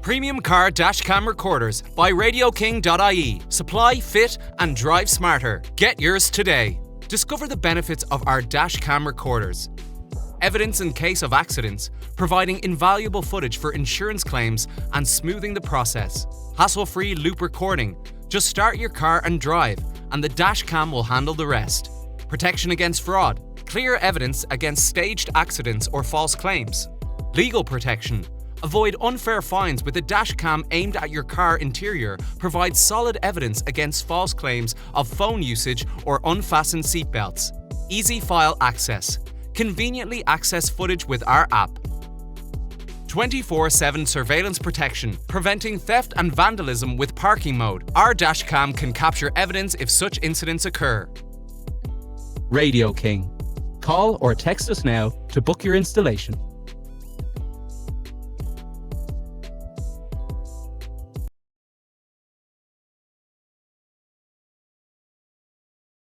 Premium car dashcam recorders by RADIOKING.IE. Supply, fit and drive smarter. Get yours today. Discover the benefits of our dashcam recorders. Evidence in case of accidents, providing invaluable footage for insurance claims and smoothing the process. Hassle-free loop recording. Just start your car and drive, and the dashcam will handle the rest. Protection against fraud. Clear evidence against staged accidents or false claims. Legal protection. Avoid unfair fines with a dashcam aimed at your car interior. Provides solid evidence against false claims of phone usage or unfastened seatbelts. Easy file access. Conveniently access footage with our app. 24/7 surveillance protection, preventing theft and vandalism with parking mode. Our dashcam can capture evidence if such incidents occur. Radio King. Call or text us now to book your installation.